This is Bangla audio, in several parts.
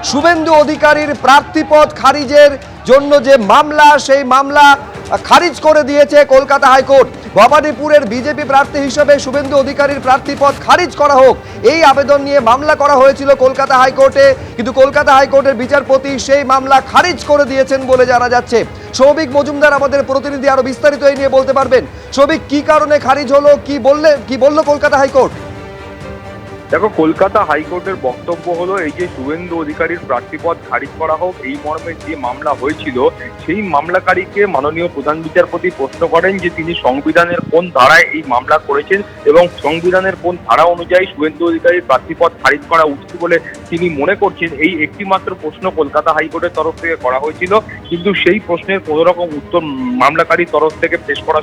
শুভেন্দু অধিকারীর প্রার্থীপদ খারিজের জন্য যে মামলা, সেই মামলা খারিজ করে দিয়েছে কলকাতা হাইকোর্ট। ভবানীপুরের বিজেপি প্রার্থী হিসেবে শুভেন্দু অধিকারীর প্রার্থীপদ খারিজ করা হোক, এই আবেদন নিয়ে মামলা করা হয়েছিল কলকাতা হাইকোর্টে, কিন্তু কলকাতা হাইকোর্টের বিচারপতি সেই মামলা খারিজ করে দিয়েছেন বলে জানা যাচ্ছে। সৌভিক মজুমদার আমাদের প্রতিনিধি, আরো বিস্তারিত এই নিয়ে বলতে পারবেন। সৌভিক, কি কারণে খারিজ হলো, কি বললো কলকাতা হাইকোর্ট? দেখো, কলকাতা হাইকোর্টের বক্তব্য হলো এই যে শুভেন্দু অধিকারীর প্রার্থীপদ খারিজ করা হোক, এই মর্মে যে মামলা হয়েছিল সেই মামলাকারীকে মাননীয় প্রধান বিচারপতি প্রশ্ন করেন যে তিনি সংবিধানের কোন ধারায় এই মামলা করেছেন এবং সংবিধানের কোন ধারা অনুযায়ী শুভেন্দু অধিকারীর প্রার্থীপদ খারিজ করা উচিত বলে তিনি মনে করছেন। এই একটি মাত্র প্রশ্ন কলকাতা হাইকোর্টের তরফ থেকে করা হয়েছিল, কিন্তু সেই প্রশ্নের কোনো রকম উত্তর মামলাকারীর তরফ থেকে পেশ করা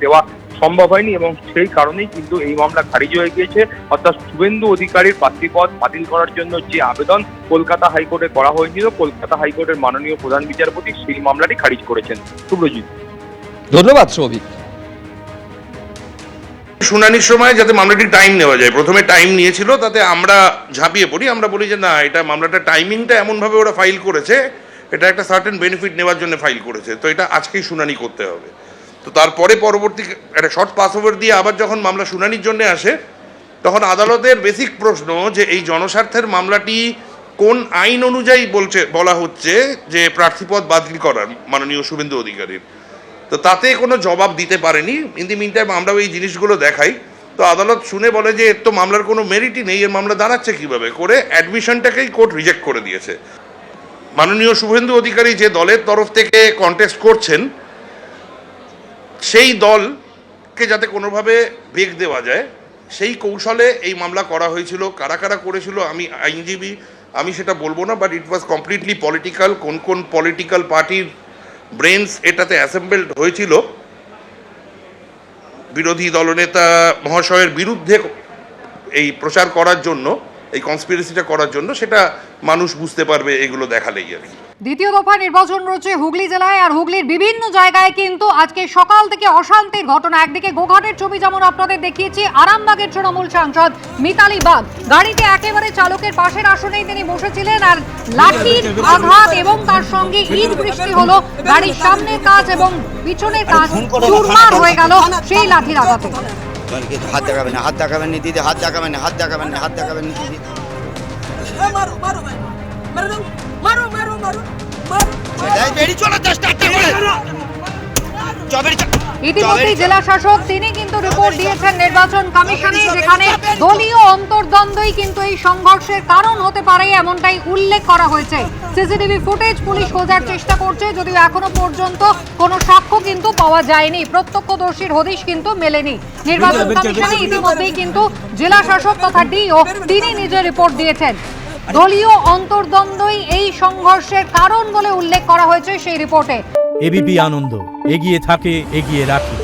দেওয়া সম্ভব হয়নি এবং সেই কারণেই কিন্তু এই মামলা খারিজ হয়ে গিয়েছে। অর্থাৎ শুভেন্দু অধিকারীর প্রার্থীপদ বাতিল করার জন্য যে আবেদন কলকাতা হাইকোর্টে করা হয়েছিল, কলকাতা হাইকোর্টের মাননীয় প্রধান বিচারপতি সেই মামলাটি খারিজ করেছেন। সুব্রজিৎ, ধন্যবাদ সৌভিক। শুনানির সময় যাতে মামলাটি টাইম নেওয়া যায়, প্রথমে টাইম নিয়েছিল, তাতে আমরা ঝাঁপিয়ে পড়ি। আমরা বলি যে না, এটা মামলাটা টাইমিংটা এমনভাবে ওরা ফাইল করেছে, এটা একটা সার্টেন বেনিফিট নেওয়ার জন্য ফাইল করেছে, তো এটা আজকেই শুনানি করতে হবে। তো তারপরে পরবর্তী একটা শর্ট পাস ওভার দিয়ে আবার যখন মামলা শুনানির জন্য আসে, তখন আদালতের বেসিক প্রশ্ন যে এই জনস্বার্থের মামলাটি কোন আইন অনুযায়ী বলা হচ্ছে যে প্রার্থীপদ বাতিল করার মাননীয় শুভেন্দু অধিকারীর, তো তাতে কোনো জবাব দিতে পারেনি। ইন দি মিন টাইম আমরাও এই জিনিসগুলো দেখাই, তো আদালত শুনে বলে যে এর তো মামলার কোনো মেরিটই নেই, এর মামলা দাঁড়াচ্ছে কীভাবে, করে অ্যাডমিশনটাকেই কোর্ট রিজেক্ট করে দিয়েছে। মাননীয় শুভেন্দু অধিকারী যে দলের তরফ থেকে কন্টেস্ট করছেন, সেই দলকে যাতে কোনোভাবে বেগ দেওয়া যায় সেই কৌশলে এই মামলা করা হয়েছিল। কারা কারা করেছিল আমি আইনজীবী, আমি সেটা বলবো না, but it was completely political. কোন কোন পলিটিক্যাল পার্টির ব্রেনস এটাতে অ্যাসেম্বলড হয়েছিল বিরোধী দলনেতা মহাশয়ের বিরুদ্ধে এই প্রচার করার জন্য, এই কনস্পিরেসিটা করার জন্য, সেটা মানুষ বুঝতে পারবে এগুলো দেখালেই আর কি। দ্বিতীয় দফা নির্বাচন রয়েছে হুগলি জেলায়, আর হুগলির বিভিন্ন জায়গায় কিন্তু আজকে সকাল থেকে অশান্তির ঘটনা। একদিকে গোঘাটের ছবি যেমন আপনাদের দেখিয়েছি, আরামবাগের তৃণমূল সাংসদ মিতালি বাগ গাড়িতে একেবারে চালকের পাশের আসনেই তিনি বসেছিলেন, আর লাঠির আঘাত এবং তার সঙ্গে ইট বৃষ্টি হলো। গাড়ির সামনের কাঁচ এবং পিছনের কাঁচ চুরমার হয়ে গেল সেই লাঠির আঘাতে। হাত দেখাবেন না, হাত দেখাবেন না দিদি, হাত দেখাবেন না, হাত দেখাবেন না, হাত দেখাবেন না দিদি। মারো মারো মারো মারো মারো মারো মারো, বেরিয়ে চলার চেষ্টা করে। ইতিমধ্যে জেলা শাসক তিনি কিন্তু রিপোর্ট দিয়েছেন নির্বাচন কমিশনে, যেখানে দলীয় অন্তর্দ্বন্দ্বই কিন্তু এই সংঘর্ষের কারণ হতে পারে এমনটাই উল্লেখ করা হয়েছে। সিসিটিভি ফুটেজ পুলিশ খোঁজার চেষ্টা করছে, যদিও এখনো পর্যন্ত কোনো সাক্ষ্য কিন্তু পাওয়া যায়নি, প্রত্যক্ষদর্শীর হদিশ কিন্তু মেলেনি। নির্বাচন কমিশনে ইতিমধ্যেই কিন্তু জেলা শাসক তথা ডিও তিনি নিজে রিপোর্ট দিয়েছেন। দলীয় অন্তর্দ্বন্দ্বই এই সংঘর্ষের কারণ বলে উল্লেখ করা হয়েছে সেই রিপোর্টে। এবিপি আনন্দ, এগিয়ে থাকে, এগিয়ে রাখে।